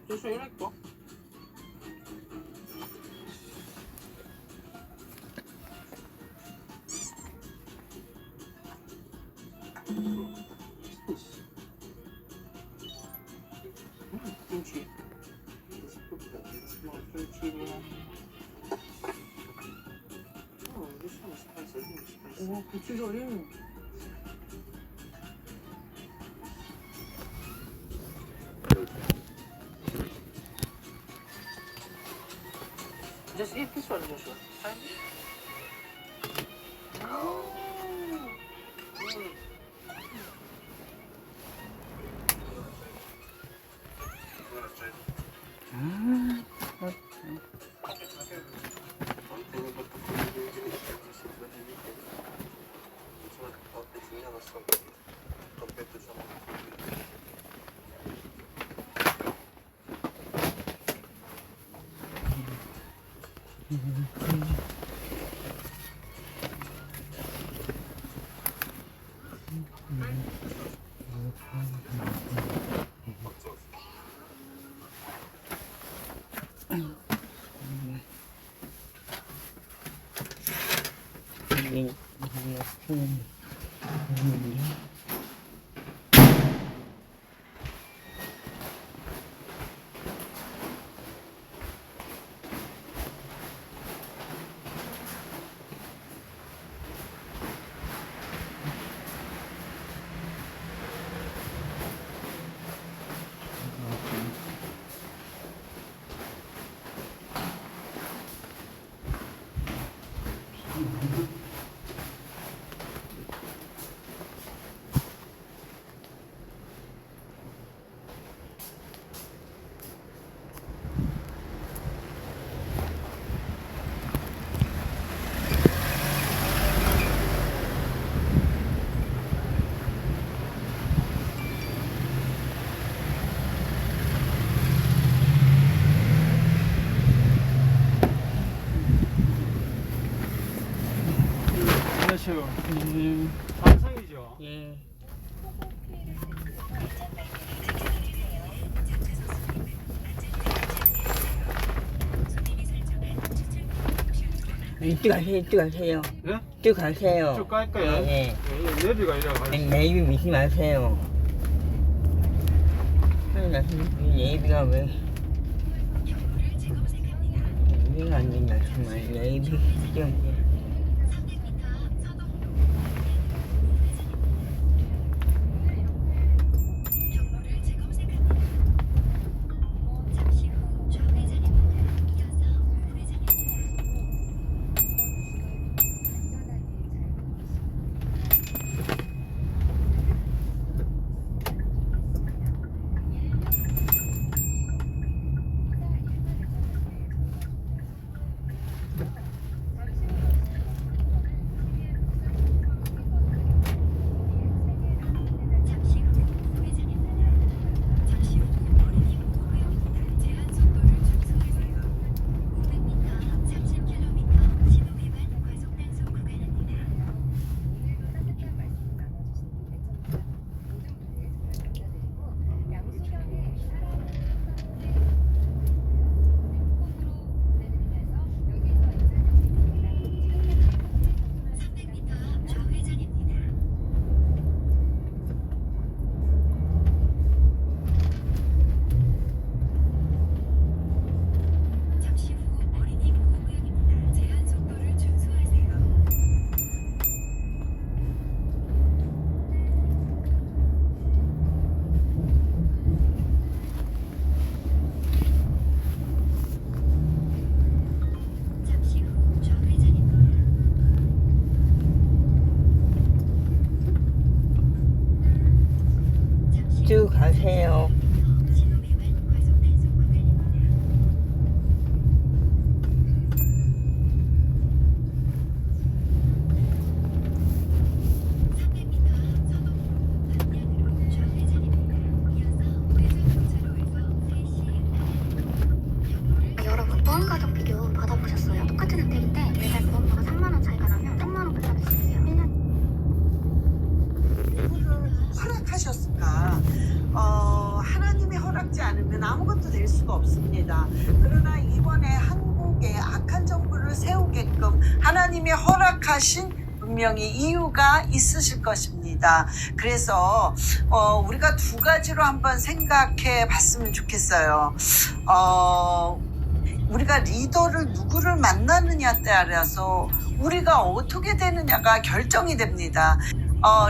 就睡了个。进去。我不知道嘞。Just eat this one, Joshua. 안녕하세요. 환상이죠? 예. 이쪽 가세요, 이쪽 가세요. 예? 이쪽 가세요. 쭉 갈까요? 예. 내비가 이래가. 예비 믿지 마세요. 예비가 왜 이해가 안 된다 정말. 예비 좀 쭉 가세요. 없으면 아무것도 될 수가 없습니다. 그러나 이번에 한국에 악한 정부를 세우게끔 하나님이 허락하신 분명히 이유가 있으실 것입니다. 그래서 우리가 두 가지로 한번 생각해 봤으면 좋겠어요. 우리가 리더를 누구를 만나느냐에 따라서 우리가 어떻게 되느냐가 결정이 됩니다.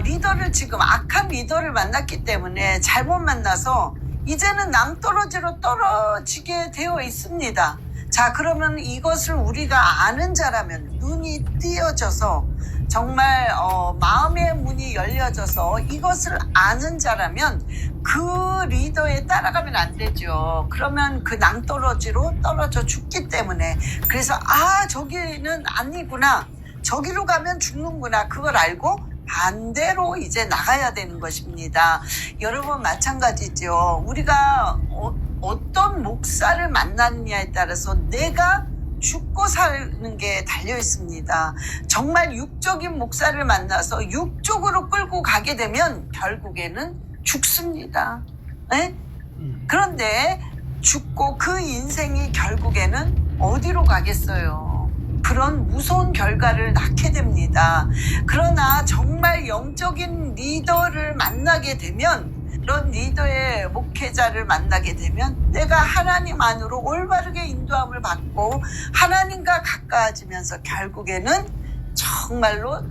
리더를 지금 악한 리더를 만났기 때문에 잘못 만나서 이제는 낭떠러지로 떨어지게 되어 있습니다. 자, 그러면 이것을 우리가 아는 자라면 눈이 띄어져서 정말 마음의 문이 열려져서 이것을 아는 자라면 그 리더에 따라가면 안 되죠. 그러면 그 낭떠러지로 떨어져 죽기 때문에. 그래서 저기는 아니구나, 저기로 가면 죽는구나, 그걸 알고 반대로 이제 나가야 되는 것입니다. 여러분 마찬가지죠. 우리가 어떤 목사를 만나느냐에 따라서 내가 죽고 사는 게 달려 있습니다. 정말 육적인 목사를 만나서 육적으로 끌고 가게 되면 결국에는 죽습니다. 네? 그런데 죽고 그 인생이 결국에는 어디로 가겠어요? 그런 무서운 결과를 낳게 됩니다. 그러나 정말 영적인 리더를 만나게 되면, 그런 리더의 목회자를 만나게 되면 내가 하나님 안으로 올바르게 인도함을 받고 하나님과 가까워지면서 결국에는 정말로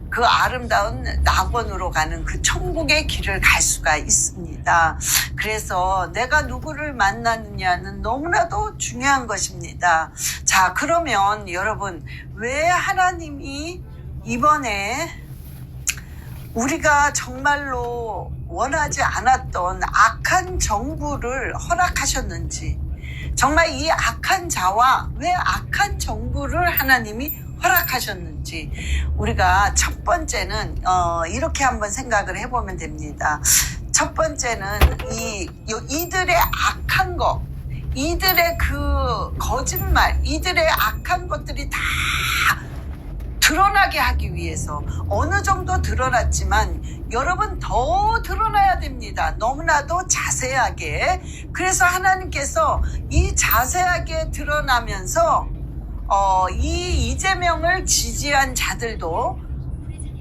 그 아름다운 낙원으로 가는 그 천국의 길을 갈 수가 있습니다. 그래서 내가 누구를 만나느냐는 너무나도 중요한 것입니다. 자, 그러면 여러분, 왜 하나님이 이번에 우리가 정말로 원하지 않았던 악한 정부를 허락하셨는지, 정말 이 악한 자와 왜 악한 정부를 하나님이 허락하셨는지, 우리가 첫 번째는 이렇게 한번 생각을 해보면 됩니다. 첫 번째는 이들의 악한 것, 이들의 그 거짓말, 이들의 악한 것들이 다 드러나게 하기 위해서, 어느 정도 드러났지만 여러분 더 드러나야 됩니다. 너무나도 자세하게. 그래서 하나님께서 이 자세하게 드러나면서 이 이재명을 지지한 자들도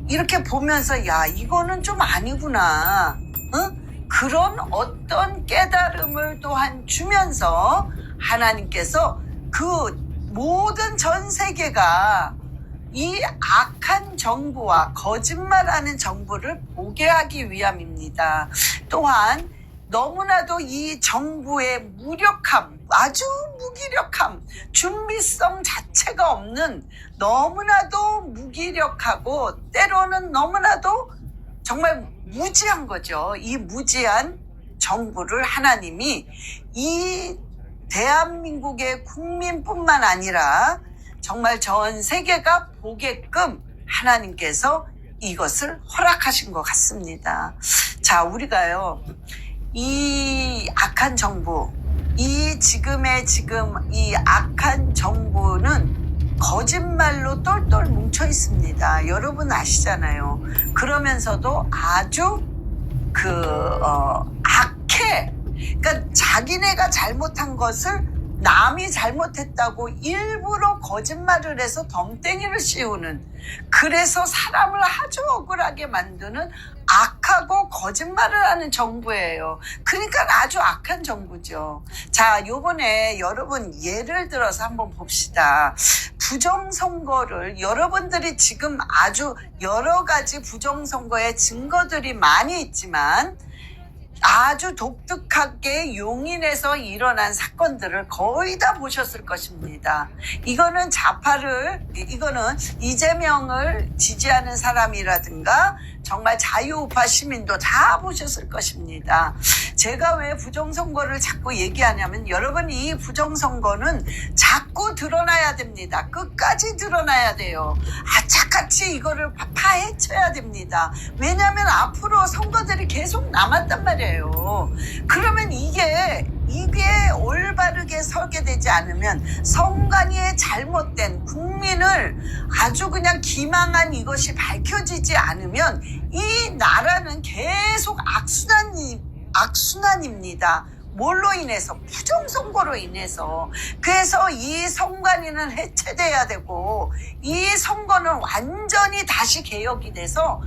이렇게 보면서 야, 이거는 좀 아니구나, 응? 그런 어떤 깨달음을 또한 주면서 하나님께서 그 모든 전 세계가 이 악한 정부와 거짓말하는 정부를 보게 하기 위함입니다. 또한 너무나도 이 정부의 무력함, 아주 무기력함, 준비성 자체가 없는, 너무나도 무기력하고 때로는 너무나도 정말 무지한 거죠. 이 무지한 정부를 하나님이 이 대한민국의 국민뿐만 아니라 정말 전 세계가 보게끔 하나님께서 이것을 허락하신 것 같습니다. 자, 우리가요, 이 악한 정부, 지금 이 악한 정부는 거짓말로 똘똘 뭉쳐 있습니다. 여러분 아시잖아요. 그러면서도 아주 악해. 그러니까 자기네가 잘못한 것을 남이 잘못했다고 일부러 거짓말을 해서 덤땡이를 씌우는, 그래서 사람을 아주 억울하게 만드는 악하고 거짓말을 하는 정부예요. 그러니까 아주 악한 정부죠. 자, 요번에 여러분 예를 들어서 한번 봅시다. 부정선거를 여러분들이 지금 아주 여러 가지 부정선거의 증거들이 많이 있지만 아주 독특하게 용인에서 일어난 사건들을 거의 다 보셨을 것입니다. 이거는 이거는 이재명을 지지하는 사람이라든가 정말 자유우파 시민도 다 보셨을 것입니다. 제가 왜 부정선거를 자꾸 얘기하냐면, 여러분 이 부정선거는 자꾸 드러나야 됩니다. 끝까지 드러나야 돼요. 악착같이 이거를 파헤쳐야 됩니다. 왜냐하면 앞으로 선거들이 계속 남았단 말이에요. 그러면 이게 올바르게 설계되지 않으면, 선관위의 잘못된 국민을 아주 그냥 기망한 이것이 밝혀지지 않으면 이 나라는 계속 악순환입니다. 뭘로 인해서? 부정선거로 인해서. 그래서 이 선관위는 해체돼야 되고 이 선거는 완전히 다시 개혁이 돼서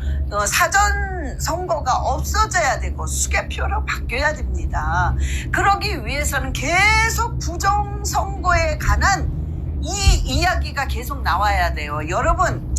사전 선거가 없어져야 되고 수개표로 바뀌어야 됩니다. 그러기 위해서는 계속 부정선거에 관한 이 이야기가 계속 나와야 돼요. 여러분,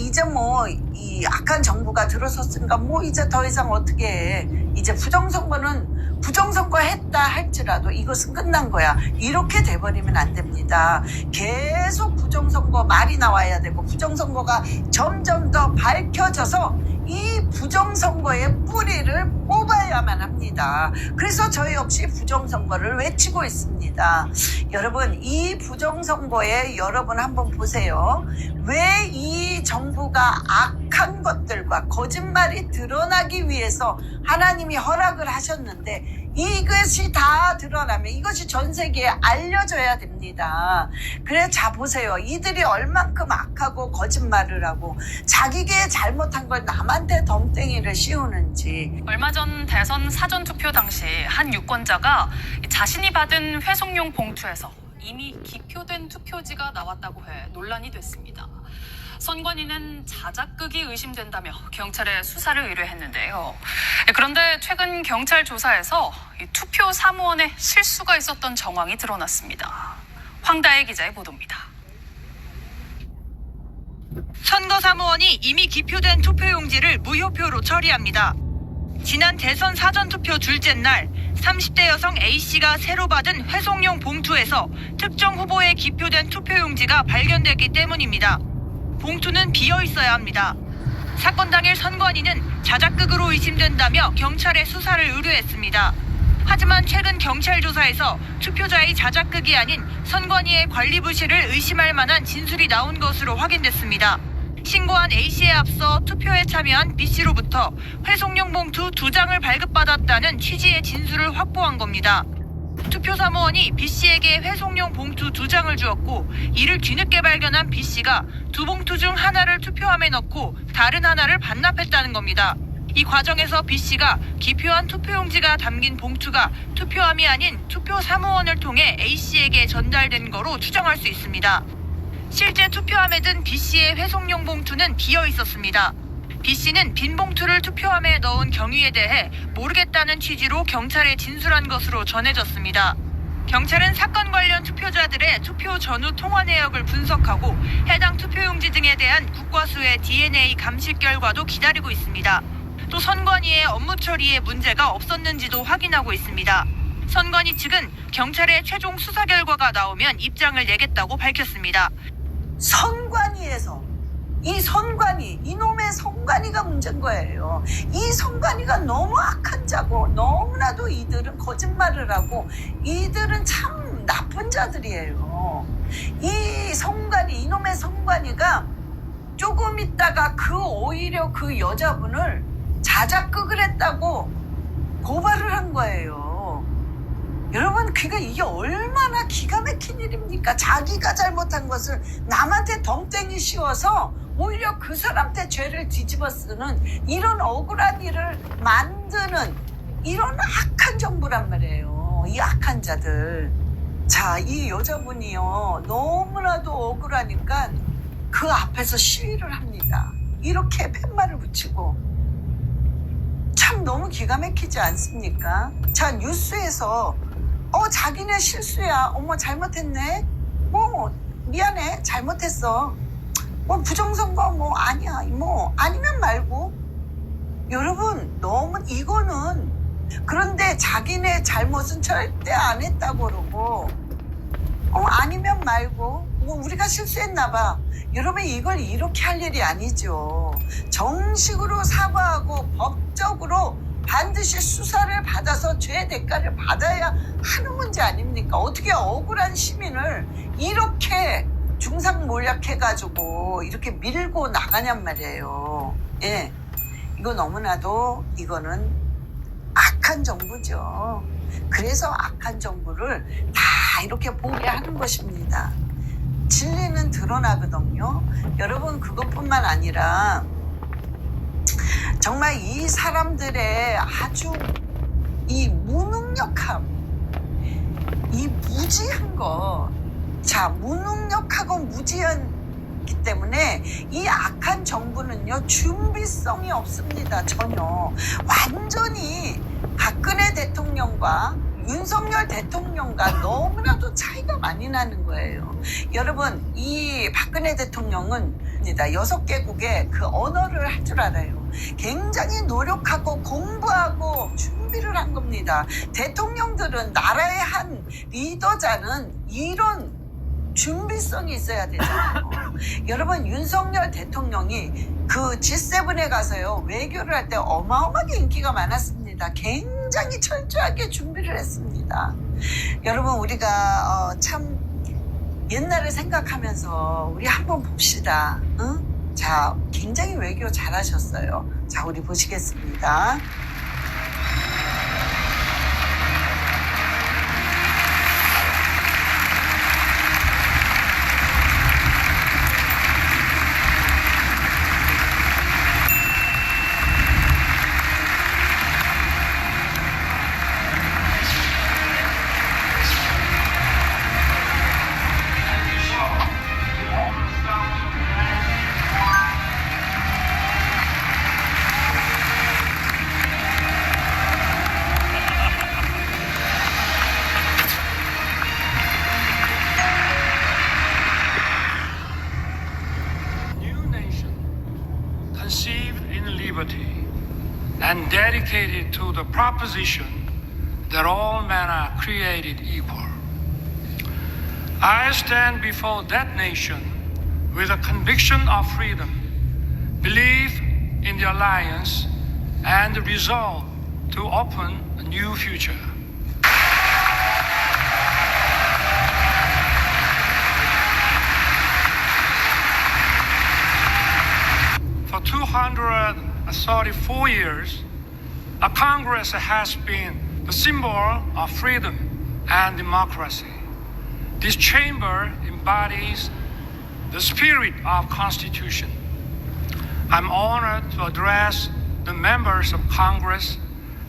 이제 뭐 이 악한 정부가 들어섰으니까 뭐 이제 더 이상 어떻게 해. 이제 부정선거는 부정선거 했다 할지라도 이것은 끝난 거야. 이렇게 돼버리면 안 됩니다. 계속 부정선거 말이 나와야 되고 부정선거가 점점 더 밝혀져서 이 부정선거의 뿌리를 뽑아야만 합니다. 그래서 저희 역시 부정선거를 외치고 있습니다. 여러분, 이 부정선거에 여러분 한번 보세요. 왜 이 정부가 악한 것들과 거짓말이 드러나기 위해서 하나님이 허락을 하셨는데 이것이 다 드러나면 이것이 전 세계에 알려져야 됩니다. 그래, 자 보세요. 이들이 얼만큼 악하고 거짓말을 하고 자기게 잘못한 걸 남한테 덤땡이를 씌우는지. 얼마 전 대선 사전투표 당시 한 유권자가 자신이 받은 회송용 봉투에서 이미 기표된 투표지가 나왔다고 해 논란이 됐습니다. 선관위는 자작극이 의심된다며 경찰에 수사를 의뢰했는데요. 그런데 최근 경찰 조사에서 이 투표 사무원에 실수가 있었던 정황이 드러났습니다. 황다혜 기자의 보도입니다. 선거사무원이 이미 기표된 투표용지를 무효표로 처리합니다. 지난 대선 사전투표 둘째 날 30대 여성 A씨가 새로 받은 회송용 봉투에서 특정 후보에 기표된 투표용지가 발견됐기 때문입니다. 봉투는 비어 있어야 합니다. 사건 당일 선관위는 자작극으로 의심된다며 경찰에 수사를 의뢰했습니다. 하지만 최근 경찰 조사에서 투표자의 자작극이 아닌 선관위의 관리 부실을 의심할 만한 진술이 나온 것으로 확인됐습니다. 신고한 A씨에 앞서 투표에 참여한 B씨로부터 회송용 봉투 2장을 발급받았다는 취지의 진술을 확보한 겁니다. 투표사무원이 B씨에게 회송용 봉투 2장을 주었고 이를 뒤늦게 발견한 B씨가 두 봉투 중 하나를 투표함에 넣고 다른 하나를 반납했다는 겁니다. 이 과정에서 B씨가 기표한 투표용지가 담긴 봉투가 투표함이 아닌 투표사무원을 통해 A씨에게 전달된 거로 추정할 수 있습니다. 실제 투표함에 든 B씨의 회송용 봉투는 비어 있었습니다. B씨는 빈 봉투를 투표함에 넣은 경위에 대해 모르겠다는 취지로 경찰에 진술한 것으로 전해졌습니다. 경찰은 사건 관련 투표자들의 투표 전후 통화 내역을 분석하고 해당 투표용지 등에 대한 국과수의 DNA 감식 결과도 기다리고 있습니다. 또 선관위의 업무 처리에 문제가 없었는지도 확인하고 있습니다. 선관위 측은 경찰의 최종 수사 결과가 나오면 입장을 내겠다고 밝혔습니다. 선관위에서 이놈의 선관위가 문제인 거예요. 이 선관위가 너무 악한 자고 너무나도 이들은 거짓말을 하고 이들은 참 나쁜 자들이에요. 이놈의 선관위가 조금 있다가 오히려 그 여자분을 자작극을 했다고 고발을 한 거예요. 여러분, 이게 얼마나 기가 막힌 일입니까? 자기가 잘못한 것을 남한테 덤땡이 씌워서 오히려 그 사람한테 죄를 뒤집어 쓰는 이런 억울한 일을 만드는 이런 악한 정부란 말이에요. 이 악한 자들. 자, 이 여자분이요, 너무나도 억울하니까 그 앞에서 시위를 합니다. 이렇게 팻말을 붙이고. 참 너무 기가 막히지 않습니까? 자, 뉴스에서 자기네 실수야. 어머, 잘못했네. 미안해. 잘못했어. 부정선거 아니야. 아니면 말고. 여러분, 너무 이거는 그런데 자기네 잘못은 절대 안 했다고 그러고 아니면 말고 우리가 실수했나 봐. 여러분, 이걸 이렇게 할 일이 아니죠. 정식으로 사과하고 법적으로 반드시 수사를 받아서 죄 대가를 받아야 하는 문제 아닙니까? 어떻게 억울한 시민을 이렇게 중상모략해가지고 이렇게 밀고 나가냔 말이에요. 예, 이거 너무나도 이거는 악한 정부죠. 그래서 악한 정부를 다 이렇게 보게 하는 것입니다. 진리는 드러나거든요. 여러분, 그것뿐만 아니라 정말 이 사람들의 아주 이 무능력함, 이 무지한 거, 자, 무능력하고 무지하기 때문에 이 악한 정부는요, 준비성이 없습니다. 전혀. 완전히 박근혜 대통령과 윤석열 대통령과 너무나도 차이가 많이 나는 거예요. 여러분, 이 박근혜 대통령은 6개국의 그 언어를 할 줄 알아요. 굉장히 노력하고 공부하고 준비를 한 겁니다. 대통령들은 나라의 한 리더자는 이런 준비성이 있어야 되잖아요. 여러분, 윤석열 대통령이 그 G7에 가서요, 외교를 할 때 어마어마하게 인기가 많았습니다. 굉장히 철저하게 준비를 했습니다. 여러분, 우리가 참 옛날을 생각하면서 우리 한번 봅시다. 응? 자, 굉장히 외교 잘하셨어요. 자, 우리 보시겠습니다. Conceived in liberty and dedicated to the proposition that all men are created equal. I stand before that nation with a conviction of freedom, belief in the alliance, and the resolve to open a new future. For 234 years, a Congress has been the symbol of freedom and democracy. This chamber embodies the spirit of Constitution. I'm honored to address the members of Congress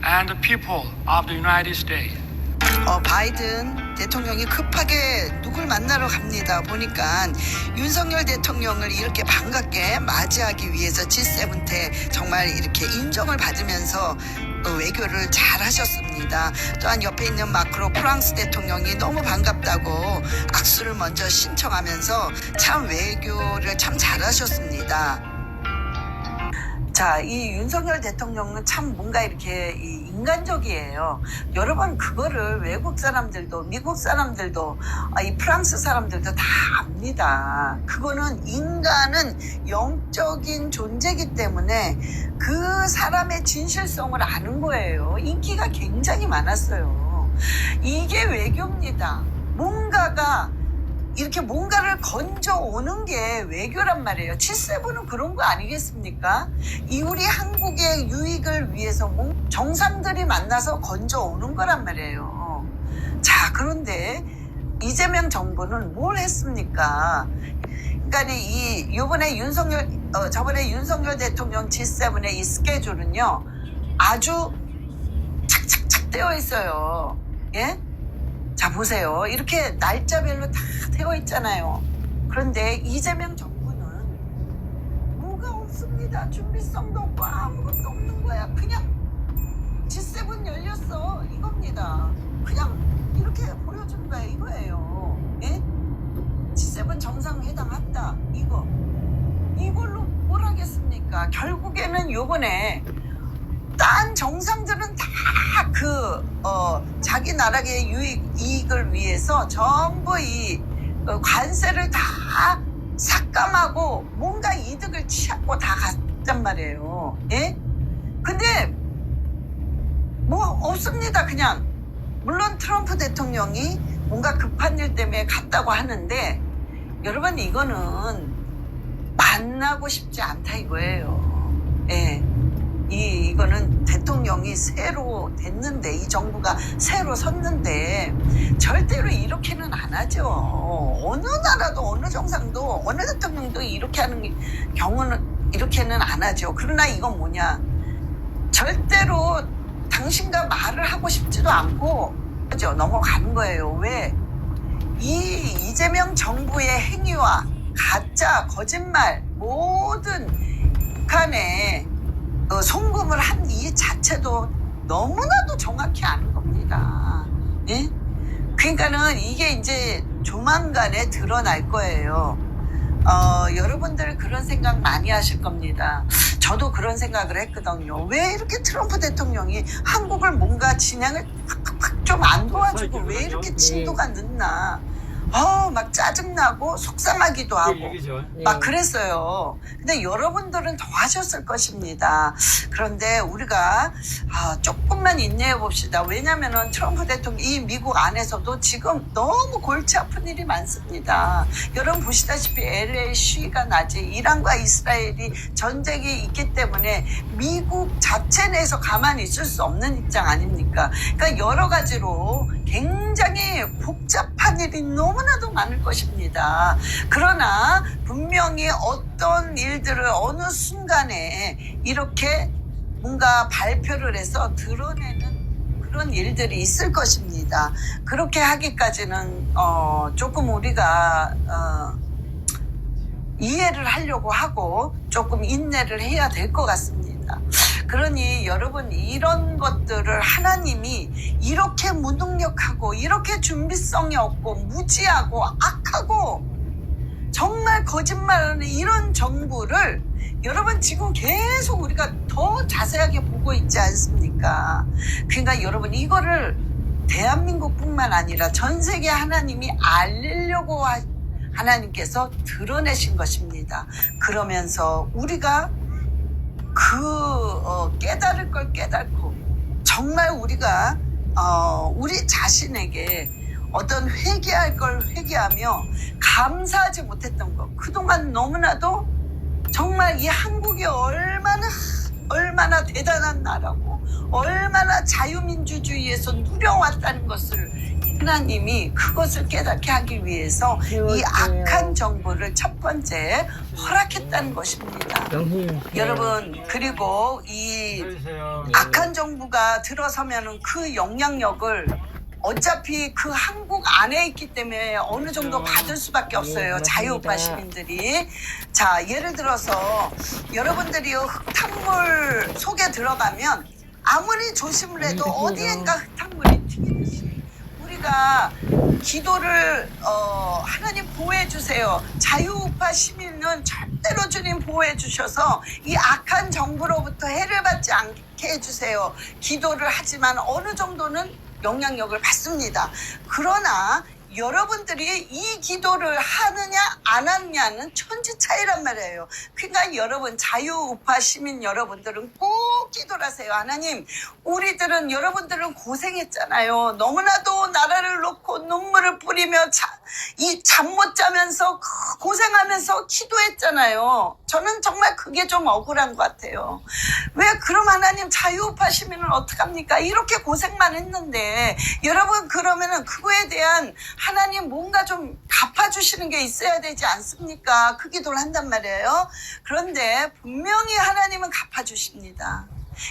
and the people of the United States. 바이든 대통령이 급하게 누굴 만나러 갑니다. 보니까 윤석열 대통령을 이렇게 반갑게 맞이하기 위해서 G7 때 정말 이렇게 인정을 받으면서 외교를 잘 하셨습니다. 또한 옆에 있는 마크로 프랑스 대통령이 너무 반갑다고 악수를 먼저 신청하면서 참 외교를 참 잘하셨습니다. 자, 이 윤석열 대통령은 참 뭔가 이렇게 인간적이에요. 여러분, 그거를 외국 사람들도 미국 사람들도 이 프랑스 사람들도 다 압니다. 그거는 인간은 영적인 존재이기 때문에 그 사람의 진실성을 아는 거예요. 인기가 굉장히 많았어요. 이게 외교입니다. 뭔가가 이렇게 뭔가를 건져오는 게 외교란 말이에요. G7은 그런 거 아니겠습니까? 이 우리 한국의 유익을 위해서 정상들이 만나서 건져오는 거란 말이에요. 자, 그런데 이재명 정부는 뭘 했습니까? 그러니까 저번에 윤석열 대통령 G7의 이 스케줄은요, 아주 착착착 되어 있어요. 예? 자, 보세요. 이렇게 날짜별로 다 되어 있잖아요. 그런데 이재명 정부는 뭐가 없습니다. 준비성도 없고 아무것도 없는 거야. 그냥 G7 열렸어, 이겁니다. 그냥 이렇게 보여준 거야, 이거예요. 예? G7 정상회담 한다, 이걸로 뭘 하겠습니까? 결국에는 요번에 딴 정상들은 다 자기 나라의 이익을 위해서 전부 이 관세를 다 삭감하고 뭔가 이득을 취하고 다 갔단 말이에요. 예? 근데 뭐 없습니다. 그냥 물론 트럼프 대통령이 뭔가 급한 일 때문에 갔다고 하는데, 여러분, 이거는 만나고 싶지 않다 이거예요. 예. 이거는 대통령이 새로 됐는데, 이 정부가 새로 섰는데 절대로 이렇게는 안 하죠. 어느 나라도 어느 정상도 어느 대통령도 이렇게 하는 경우는 이렇게는 안 하죠. 그러나 이건 뭐냐, 절대로 당신과 말을 하고 싶지도 않고 거죠. 넘어간 거예요. 왜? 이 이재명 정부의 행위와 가짜, 거짓말, 모든 북한에 송금을 한 이 자체도 너무나도 정확히 아는 겁니다. 예? 그러니까는 이게 이제 조만간에 드러날 거예요. 여러분들 그런 생각 많이 하실 겁니다. 저도 그런 생각을 했거든요. 왜 이렇게 트럼프 대통령이 한국을 뭔가 진행을 좀 안 도와주고 왜 이렇게 진도가 늦나. 막 짜증나고 속상하기도 하고 막 그랬어요. 근데 여러분들은 더 하셨을 것입니다. 그런데 우리가 조금만 인내해 봅시다. 왜냐면은 트럼프 대통령 이 미국 안에서도 지금 너무 골치 아픈 일이 많습니다. 여러분 보시다시피 LA 시위가 나지, 이란과 이스라엘이 전쟁이 있기 때문에 미국 자체 내에서 가만히 있을 수 없는 입장 아닙니까? 그러니까 여러 가지로 굉장히 복잡한 일이 너무나도 많을 것입니다. 그러나 분명히 어떤 일들을 어느 순간에 이렇게 뭔가 발표를 해서 드러내는 그런 일들이 있을 것입니다. 그렇게 하기까지는 조금 우리가 이해를 하려고 하고 조금 인내를 해야 될 것 같습니다. 그러니 여러분, 이런 것들을 하나님이 이렇게 무능력하고 이렇게 준비성이 없고 무지하고 악하고 정말 거짓말하는 이런 정부를 여러분 지금 계속 우리가 더 자세하게 보고 있지 않습니까? 그러니까 여러분, 이거를 대한민국뿐만 아니라 전 세계 하나님이 알리려고 하나님께서 드러내신 것입니다. 그러면서 우리가 깨달을 걸 깨닫고 정말 우리가 우리 자신에게 어떤 회개할 걸 회개하며 감사하지 못했던 것, 그동안 너무나도 정말 이 한국이 얼마나 대단한 나라고 얼마나 자유민주주의에서 누려왔다는 것을 하나님이 그것을 깨닫게 하기 위해서 이 악한 정부를 첫 번째 허락했다는 것입니다. 여러분, 그리고 이 악한 정부가 들어서면은 그 영향력을 어차피 그 한국 안에 있기 때문에 어느 정도 받을 수밖에 없어요. 자유우파 시민들이. 자, 예를 들어서 여러분들이 흙탕물 속에 들어가면 아무리 조심을 해도 어디엔가 흙탕물이 튀기듯이 우리가 기도를 하나님 보호해 주세요. 자유우파 시민은 절대로 주님 보호해 주셔서 이 악한 정부로부터 해를 받지 않게 해주세요. 기도를 하지만 어느 정도는 영향력을 받습니다. 그러나 여러분들이 이 기도를 하느냐 안 하느냐는 천지 차이란 말이에요. 그러니까 여러분, 자유우파 시민 여러분들은 꼭 기도를 하세요. 하나님, 우리들은, 여러분들은 고생했잖아요. 너무나도 나라를 놓고 눈물을 뿌리며 이 잠 못 자면서 고생하면서 기도했잖아요. 저는 정말 그게 좀 억울한 것 같아요. 왜 그럼 하나님, 자유우파 시민은 어떡합니까? 이렇게 고생만 했는데. 여러분, 그러면은 그거에 대한 하나님 뭔가 좀 갚아주시는 게 있어야 되지 않습니까? 그 기도를 한단 말이에요. 그런데 분명히 하나님은 갚아주십니다.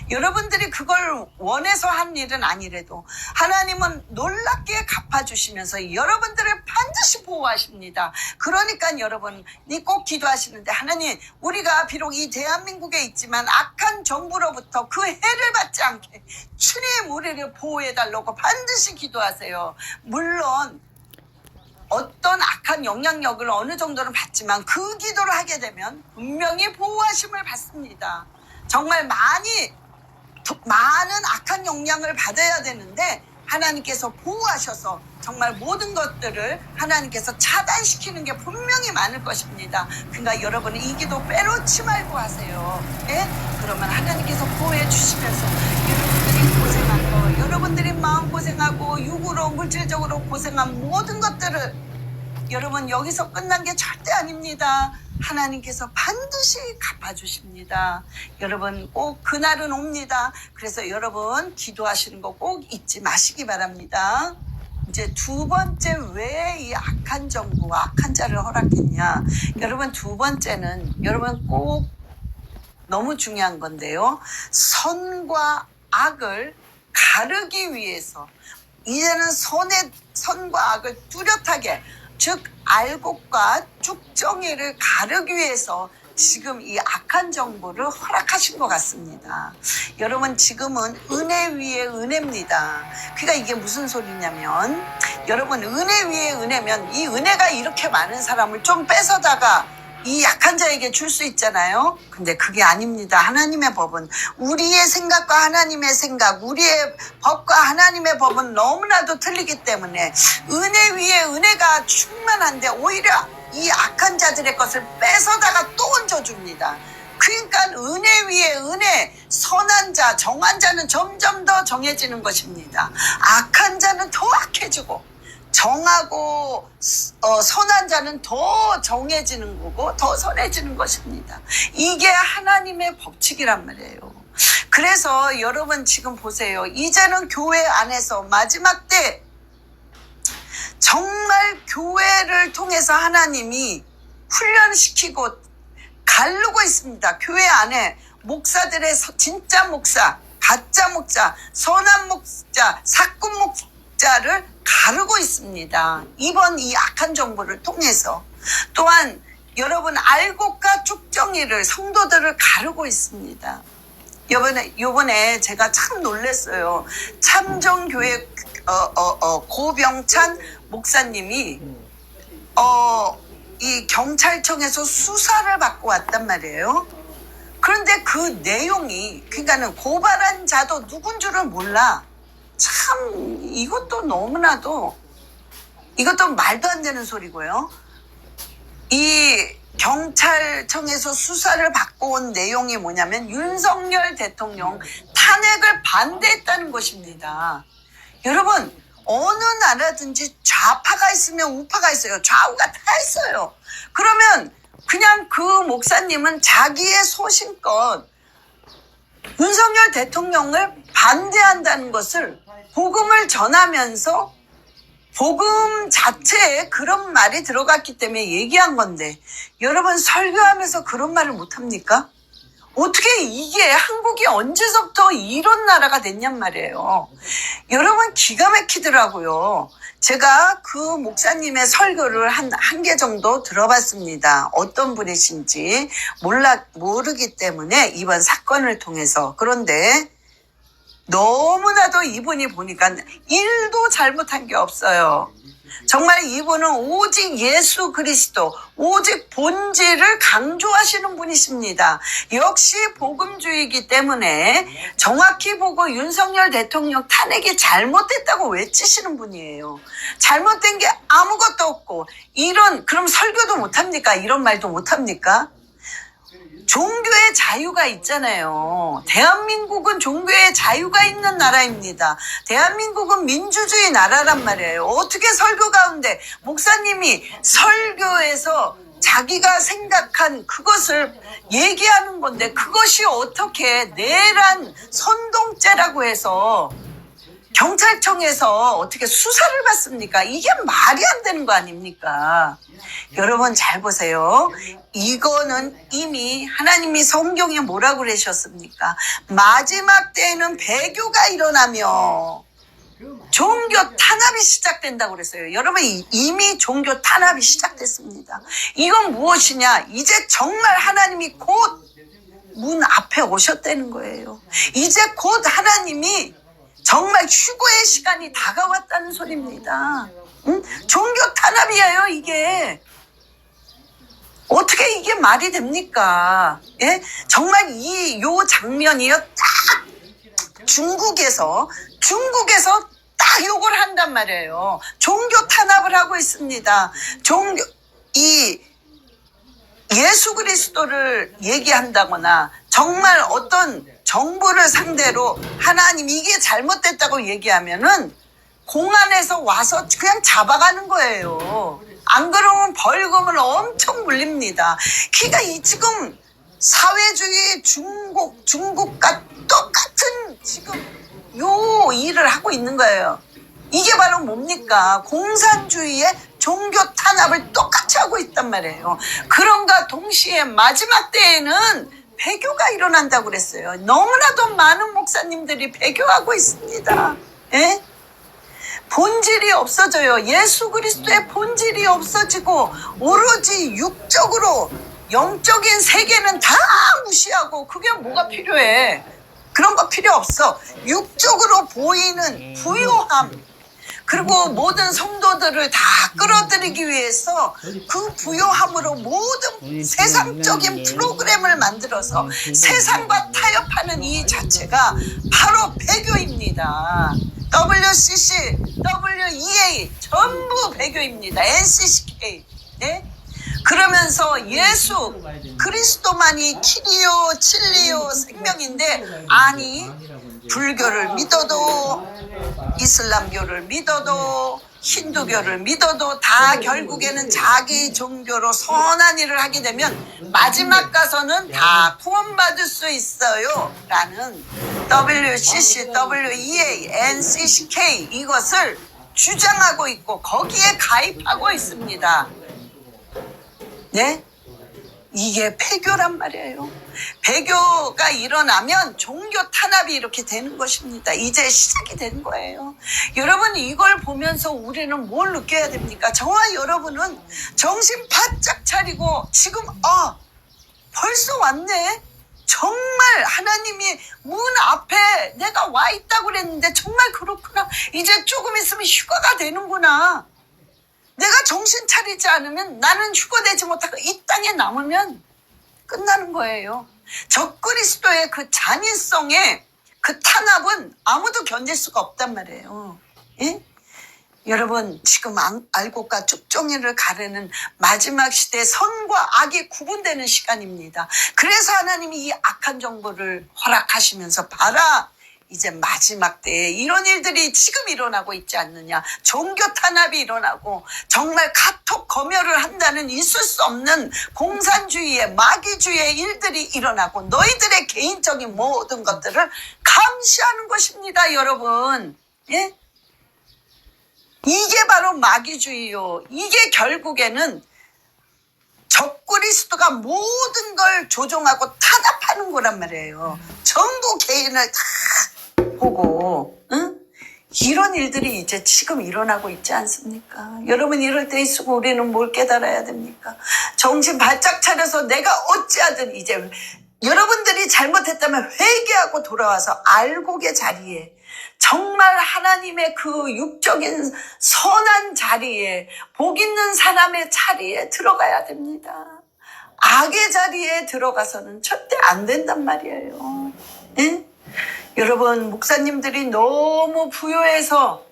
여러분들이 그걸 원해서 한 일은 아니래도 하나님은 놀랍게 갚아주시면서 여러분들을 반드시 보호하십니다. 그러니까 여러분이 꼭 기도하시는데, 하나님, 우리가 비록 이 대한민국에 있지만 악한 정부로부터 그 해를 받지 않게 주님 우리를 보호해달라고 반드시 기도하세요. 물론 어떤 악한 영향력을 어느 정도는 받지만 그 기도를 하게 되면 분명히 보호하심을 받습니다. 정말 많은 악한 영향을 받아야 되는데 하나님께서 보호하셔서 정말 모든 것들을 하나님께서 차단시키는 게 분명히 많을 것입니다. 그러니까 여러분은 이 기도 빼놓지 말고 하세요. 예? 그러면 하나님께서 보호해 주시면서 여러분들이 고생한 거, 여러분들이 마음고생하고 육으로 물질적으로 고생한 모든 것들을 여러분, 여기서 끝난 게 절대 아닙니다. 하나님께서 반드시 갚아주십니다. 여러분, 꼭 그날은 옵니다. 그래서 여러분, 기도하시는 거 꼭 잊지 마시기 바랍니다. 이제 두 번째, 왜 이 악한 정부와 악한 자를 허락했냐. 여러분, 두 번째는 여러분 꼭 너무 중요한 건데요. 선과 악을 가르기 위해서 이제는 선과 악을 뚜렷하게, 즉 알곡과 쭉정이를 가르기 위해서 지금 이 악한 정부를 허락하신 것 같습니다. 여러분, 지금은 은혜 위에 은혜입니다. 그러니까 이게 무슨 소리냐면, 여러분, 은혜 위에 은혜면 이 은혜가 이렇게 많은 사람을 좀 뺏어다가 이 약한 자에게 줄 수 있잖아요. 근데 그게 아닙니다. 하나님의 법은, 우리의 생각과 하나님의 생각, 우리의 법과 하나님의 법은 너무나도 틀리기 때문에 은혜 위에 은혜가 충만한데 오히려 이 악한 자들의 것을 뺏어다가 또 얹어줍니다. 그러니까 은혜 위에 은혜, 선한 자, 정한 자는 점점 더 정해지는 것입니다. 악한 자는 더 악해지고, 정하고 선한 자는 더 정해지는 거고 더 선해지는 것입니다. 이게 하나님의 법칙이란 말이에요. 그래서 여러분 지금 보세요. 이제는 교회 안에서 마지막 때 정말 교회를 통해서 하나님이 훈련시키고 가르고 있습니다. 교회 안에 목사들의 진짜 목사, 가짜 목사, 선한 목자, 사꾼 목자를 가르고 있습니다. 이번 이 악한 정부를 통해서. 또한 여러분, 알곡과 쭉정이를, 성도들을 가르고 있습니다. 요번에 제가 참 놀랐어요. 참정교회 고병찬 목사님이 이 경찰청에서 수사를 받고 왔단 말이에요. 그런데 그 내용이, 그러니까는 고발한 자도 누군 줄을 몰라. 참 이것도 너무나도, 이것도 말도 안 되는 소리고요. 이 경찰청에서 수사를 받고 온 내용이 뭐냐면 윤석열 대통령 탄핵을 반대했다는 것입니다. 여러분, 어느 나라든지 좌파가 있으면 우파가 있어요. 좌우가 다 있어요. 그러면 그냥 그 목사님은 자기의 소신껏 윤석열 대통령을 반대한다는 것을 복음을 전하면서 복음 자체에 그런 말이 들어갔기 때문에 얘기한 건데, 여러분 설교하면서 그런 말을 못합니까? 어떻게, 이게 한국이 언제서부터 이런 나라가 됐냔 말이에요. 여러분, 기가 막히더라고요. 제가 그 목사님의 설교를 한 개 정도 들어봤습니다. 어떤 분이신지 모르기 때문에 이번 사건을 통해서. 그런데 너무나도 이분이 보니까 일도 잘못한 게 없어요. 정말 이분은 오직 예수 그리스도, 오직 본질을 강조하시는 분이십니다. 역시 복음주의이기 때문에 정확히 보고 윤석열 대통령 탄핵이 잘못됐다고 외치시는 분이에요. 잘못된 게 아무것도 없고, 그럼 설교도 못합니까? 이런 말도 못합니까? 종교의 자유가 있잖아요. 대한민국은 종교의 자유가 있는 나라입니다. 대한민국은 민주주의 나라란 말이에요. 어떻게 설교 가운데 목사님이 설교에서 자기가 생각한 그것을 얘기하는 건데, 그것이 어떻게 내란 선동죄라고 해서 경찰청에서 어떻게 수사를 받습니까? 이게 말이 안 되는 거 아닙니까? 여러분 잘 보세요. 이거는 이미 하나님이 성경에 뭐라고 그러셨습니까? 마지막 때에는 배교가 일어나며 종교 탄압이 시작된다고 그랬어요. 여러분, 이미 종교 탄압이 시작됐습니다. 이건 무엇이냐? 이제 정말 하나님이 곧 문 앞에 오셨다는 거예요. 이제 곧 하나님이 정말 휴거의 시간이 다가왔다는 소리입니다. 응? 종교 탄압이에요, 이게. 어떻게 이게 말이 됩니까? 예? 정말 요 장면이요, 딱 중국에서 딱 욕을 한단 말이에요. 종교 탄압을 하고 있습니다. 예수 그리스도를 얘기한다거나, 정말 어떤 정부를 상대로 하나님 이게 잘못됐다고 얘기하면은 공안에서 와서 그냥 잡아가는 거예요. 안 그러면 벌금을 엄청 물립니다. 그러니까 지금 사회주의 중국과 똑같은 지금 요 일을 하고 있는 거예요. 이게 바로 뭡니까? 공산주의의 종교 탄압을 똑같이 하고 있단 말이에요. 그런가 동시에 마지막 때에는 배교가 일어난다고 그랬어요. 너무나도 많은 목사님들이 배교하고 있습니다. 예? 본질이 없어져요. 예수 그리스도의 본질이 없어지고 오로지 육적으로 영적인 세계는 다 무시하고 그게 뭐가 필요해? 그런 거 필요 없어. 육적으로 보이는 부요함 그리고 모든 성도들을 다 끌어들이기 위해서 그 부요함으로 모든 세상적인 프로그램을 만들어서 세상과 타협하는 이 자체가 바로 배교입니다. WCC, WEA 전부 배교입니다. NCCK. 네? 그러면서 예수 그리스도만이 키리요 진리요 생명인데 아니 불교를 믿어도 이슬람교를 믿어도 힌두교를 믿어도 다 결국에는 자기 종교로 선한 일을 하게 되면 마지막 가서는 다 구원받을 수 있어요 라는 WCC, WEA, NCCK 이것을 주장하고 있고 거기에 가입하고 있습니다. 네? 이게 배교란 말이에요. 배교가 일어나면 종교 탄압이 이렇게 되는 것입니다. 이제 시작이 되는 거예요. 여러분 이걸 보면서 우리는 뭘 느껴야 됩니까? 저와 여러분은 정신 바짝 차리고 지금 벌써 왔네? 정말 하나님이 문 앞에 내가 와 있다고 그랬는데 정말 그렇구나. 이제 조금 있으면 휴가가 되는구나. 내가 정신 차리지 않으면 나는 휴거되지 못하고 이 땅에 남으면 끝나는 거예요. 적그리스도의 그 잔인성에 그 탄압은 아무도 견딜 수가 없단 말이에요. 예? 여러분 지금 알곡과 쭉종이를 가르는 마지막 시대에 선과 악이 구분되는 시간입니다. 그래서 하나님이 이 악한 정보를 허락하시면서 봐라. 이제 마지막 때에 이런 일들이 지금 일어나고 있지 않느냐. 종교 탄압이 일어나고 정말 카톡 검열을 한다는 있을 수 없는 공산주의의 마귀주의의 일들이 일어나고 너희들의 개인적인 모든 것들을 감시하는 것입니다. 여러분. 예? 이게 바로 마귀주의요. 이게 결국에는 적그리스도가 모든 걸 조종하고 탄압하는 거란 말이에요. 전부 개인을 다 보고 응? 이런 일들이 이제 지금 일어나고 있지 않습니까? 여러분 이럴 때일수록 우리는 뭘 깨달아야 됩니까? 정신 바짝 차려서 내가 어찌하든 이제 여러분들이 잘못했다면 회개하고 돌아와서 알곡의 자리에 정말 하나님의 그 육적인 선한 자리에 복 있는 사람의 자리에 들어가야 됩니다. 악의 자리에 들어가서는 절대 안 된단 말이에요. 응? 여러분 목사님들이 너무 부유해서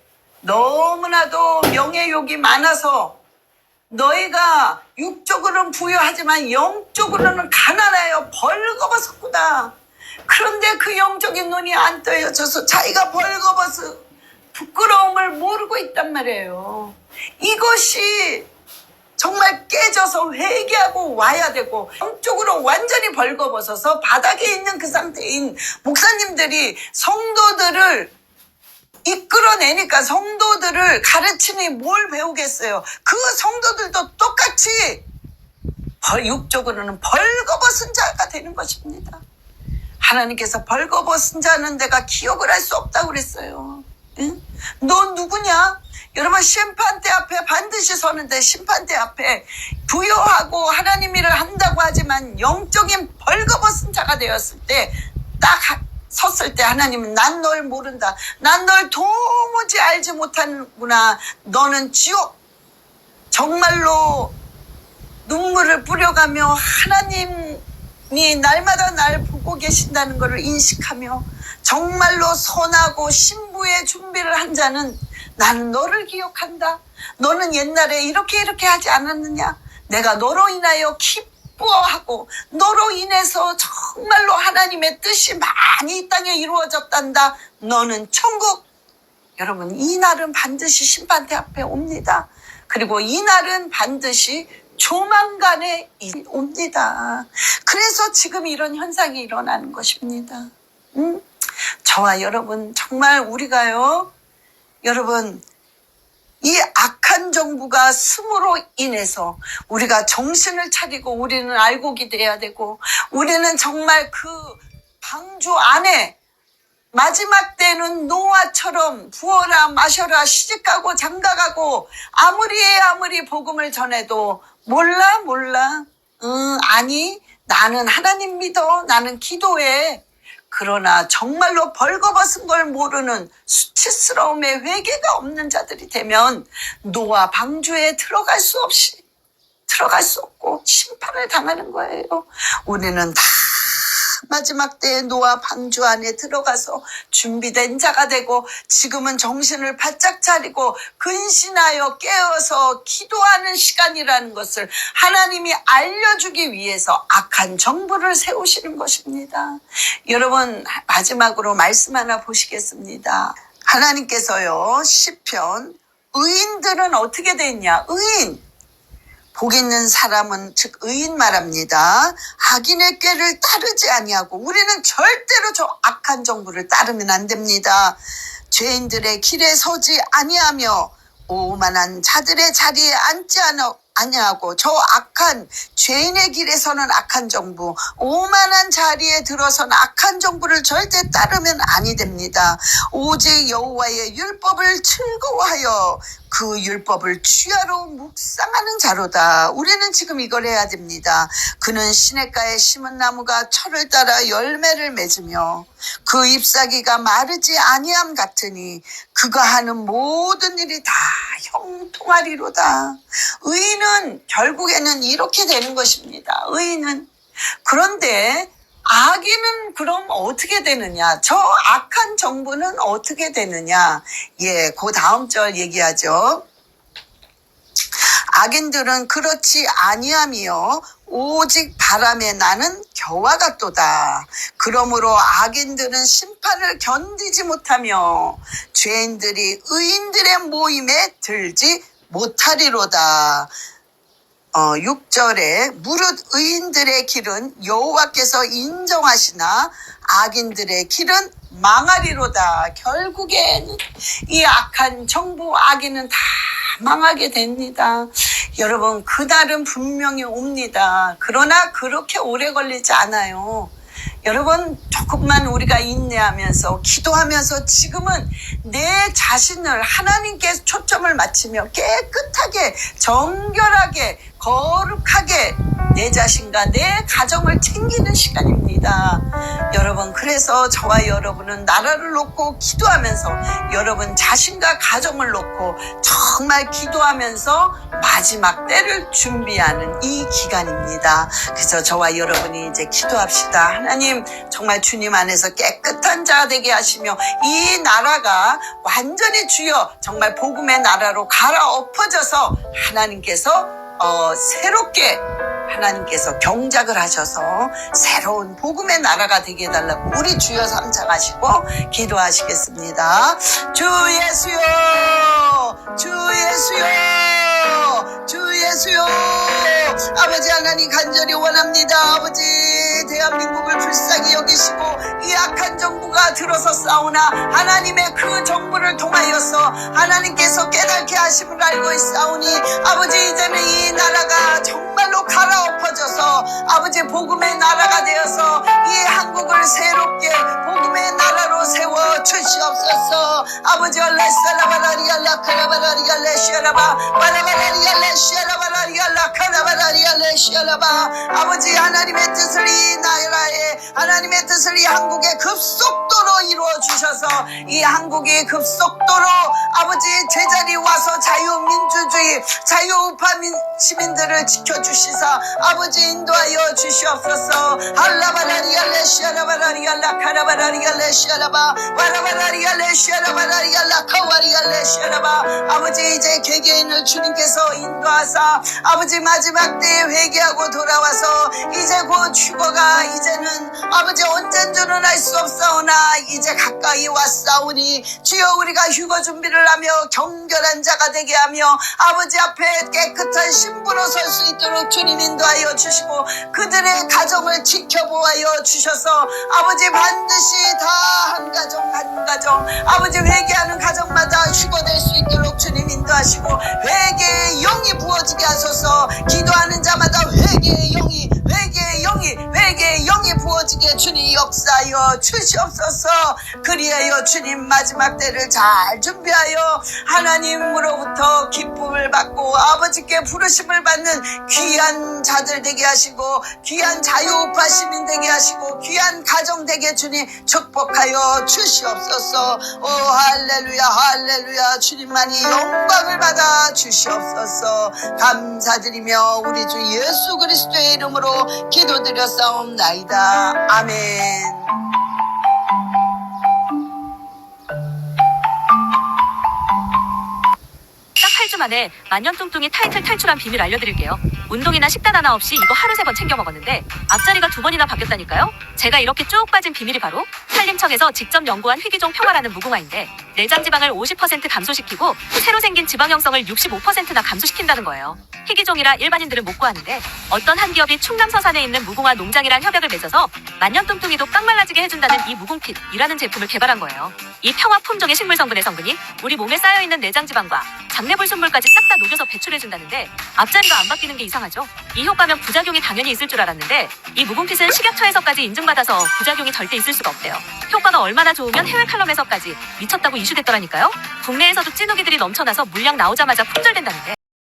너무나도 명예욕이 많아서 너희가 육적으로는 부유하지만 영적으로는 가난하여 벌거벗었구나. 그런데 그 영적인 눈이 안 떠여져서 자기가 벌거벗은 부끄러움을 모르고 있단 말이에요. 이것이 정말 깨져서 회개하고 와야 되고 영적으로 완전히 벌거벗어서 바닥에 있는 그 상태인 목사님들이 성도들을 이끌어내니까 성도들을 가르치니 뭘 배우겠어요. 그 성도들도 똑같이 육적으로는 벌거벗은 자가 되는 것입니다. 하나님께서 벌거벗은 자는 내가 기억을 할 수 없다고 그랬어요. 응? 너 누구냐? 여러분 심판대 앞에 반드시 서는데 심판대 앞에 부여하고 하나님 일을 한다고 하지만 영적인 벌거벗은 자가 되었을 때 딱 섰을 때 하나님은 난 널 모른다. 난 널 도무지 알지 못하는구나. 너는 지옥. 정말로 눈물을 뿌려가며 하나님이 날마다 날 보고 계신다는 것을 인식하며 정말로 선하고 신부의 준비를 한 자는 나는 너를 기억한다. 너는 옛날에 이렇게 하지 않았느냐. 내가 너로 인하여 기뻐하고 너로 인해서 정말로 하나님의 뜻이 많이 이 땅에 이루어졌단다. 너는 천국. 여러분 이 날은 반드시 심판대 앞에 옵니다. 그리고 이 날은 반드시 조만간에 옵니다. 그래서 지금 이런 현상이 일어나는 것입니다. 저와 여러분 정말 우리가요. 여러분 이 악한 정부가 스므로 인해서 우리가 정신을 차리고 우리는 알곡이 돼야 되고 우리는 정말 그 방주 안에 마지막 때는 노아처럼 부어라 마셔라 시집가고 장가가고 아무리 복음을 전해도 몰라. 아니 나는 하나님 믿어. 나는 기도해. 그러나 정말로 벌거벗은 걸 모르는 수치스러움에 회개가 없는 자들이 되면 노아 방주에 들어갈 수 없고 심판을 당하는 거예요. 우리는 다 마지막 때에 노아 방주 안에 들어가서 준비된 자가 되고 지금은 정신을 바짝 차리고 근신하여 깨어서 기도하는 시간이라는 것을 하나님이 알려주기 위해서 악한 정부를 세우시는 것입니다. 여러분 마지막으로 말씀 하나 보시겠습니다. 하나님께서요 시편 의인들은 어떻게 됐냐? 의인 복 있는 사람은 즉 의인 말합니다. 악인의 꾀를 따르지 아니하고 우리는 절대로 저 악한 정부를 따르면 안 됩니다. 죄인들의 길에 서지 아니하며 오만한 자들의 자리에 앉지 아니하고 저 악한 죄인의 길에서는 악한 정부, 오만한 자리에 들어서는 악한 정부를 절대 따르면 아니 됩니다. 오직 여호와의 율법을 즐거워하여 그 율법을 주야로 묵상하는 자로다. 우리는 지금 이걸 해야 됩니다. 그는 시냇가에 심은 나무가 철을 따라 열매를 맺으며 그 잎사귀가 마르지 아니함 같으니 그가 하는 모든 일이 다 형통하리로다. 의인은 결국에는 이렇게 되는 것입니다. 의인은. 그런데 악인은 그럼 어떻게 되느냐? 저 악한 정부는 어떻게 되느냐? 그 다음 절 얘기하죠. 악인들은 그렇지 아니함이요 오직 바람에 나는 겨와 같도다. 그러므로 악인들은 심판을 견디지 못하며 죄인들이 의인들의 모임에 들지 못하리로다. 6절에 무릇 의인들의 길은 여호와께서 인정하시나 악인들의 길은 망하리로다. 결국엔 이 악한 정부 악인은 다 망하게 됩니다. 여러분 그날은 분명히 옵니다. 그러나 그렇게 오래 걸리지 않아요. 여러분 조금만 우리가 인내하면서 기도하면서 지금은 내 자신을 하나님께 초점을 맞추며 깨끗하게 정결하게 거룩하게 내 자신과 내 가정을 챙기는 시간입니다. 여러분 그래서 저와 여러분은 나라를 놓고 기도하면서 여러분 자신과 가정을 놓고 정말 기도하면서 마지막 때를 준비하는 이 기간입니다. 그래서 저와 여러분이 이제 기도합시다. 하나님 정말 주님 안에서 깨끗한 자 되게 하시며 이 나라가 완전히 주여 정말 복음의 나라로 갈아엎어져서 하나님께서 새롭게 하나님께서 경작을 하셔서 새로운 복음의 나라가 되게 해달라고 우리 주여 삼창하시고 기도하시겠습니다. 주 예수여, 주 예수여, 주 예수여. 아버지 하나님 간절히 원합니다. 아버지 대한민국을 불쌍히 여기시고 이 악한 정부가 들어서 싸우나 하나님의 그 정부를 통하여서 하나님께서 깨닫게 하심을 알고 있사오니 아버지 이제는 이 나라가 정말로 갈아엎어져서 아버지 복음의 나라가 되어서 이 한국을 새롭게 복음의 나라로 세워 주시옵소서. 아버지 알레살라바라리알라 카라바라리알레 시아라바 바라바라리알레 시아라바라리알라 카라바라리알레 시아라바. 아버지 하나님의 뜻을 이 나라에 하나님의 뜻을 이 한국에 급속도로 이루어 주셔서 이 한국이 급속도로 아버지 제자리 와서 자유민주주의 자유우파 시민들을 지켜주시사 아버지 인도하여 주시옵소서. 알라바라리알레 시아라바라리알라 카라바라리알레 시아라바 바라바라리알레 시아라바라리알라 카와리알레 시아라바. 아버지 이제 개개인을 주님께서 인도하사 아버지 마지막 때에 회개하고 돌아와서 이제 곧 휴거가 이제는 아버지 언젠 줄은 알 수 없사오나 이제 가까이 왔사오니 주여 우리가 휴거 준비를 하며 경결한 자가 되게 하며 아버지 앞에 깨끗한 신부로 설 수 있도록 주님 인도하여 주시고 그들의 가정을 지켜보아여 주셔서 아버지 반드시 다 한 가정 한 가정 아버지 회개하는 가정마다 휴거될 수 있도록 주님 인도하시고 회개의 영이 부어지게 하소서. 기도하는 자마다 회개의 영이 부어지게 부어지게 주님 역사하여 주시옵소서. 그리하여 주님 마지막 때를 잘 준비하여 하나님으로부터 기쁨을 받고 아버지께 부르심을 받는 귀한 자들 되게 하시고 귀한 자유파 시민 되게 하시고 귀한 가정 되게 주님 축복하여 주시옵소서. 오 할렐루야 할렐루야. 주님만이 영광을 받아 주시옵소서. 감사드리며 우리 주 예수 그리스도의 이름으로 기도드렸사옵나이다. 아멘. 딱 8주 만에 만년뚱뚱이 타이틀 탈출한 비밀 알려드릴게요. 운동이나 식단 하나 없이 이거 하루 3번 챙겨 먹었는데 앞자리가 2번이나 바뀌었다니까요. 제가 이렇게 쭉 빠진 비밀이 바로 산림청에서 직접 연구한 희귀종 평화라는 무궁화인데 내장 지방을 50% 감소시키고 새로 생긴 지방 형성을 65%나 감소시킨다는 거예요. 희귀종이라 일반인들은 못 구하는데 어떤 한 기업이 충남 서산에 있는 무궁화 농장이랑 협약을 맺어서 만년뚱뚱이도 깡 말라지게 해준다는 이 무궁핏이라는 제품을 개발한 거예요. 이 평화 품종의 식물 성분의 성분이 우리 몸에 쌓여있는 내장 지방과 장내불순물까지 싹 다 녹여서 배출해준다는데 앞자리가 안 바뀌는 게 이상하죠? 이 효과면 부작용이 당연히 있을 줄 알았는데 이 무궁핏은 식약처에서까지 인증받아서 부작용이 절대 있을 수가 없대요. 효과가 얼마나 좋으면 해외 칼럼에서까지 미쳤다고 이슈됐더라니까요. 국내에서도 찐후기들이 넘쳐나서 물량 나오자마자 품절된다는데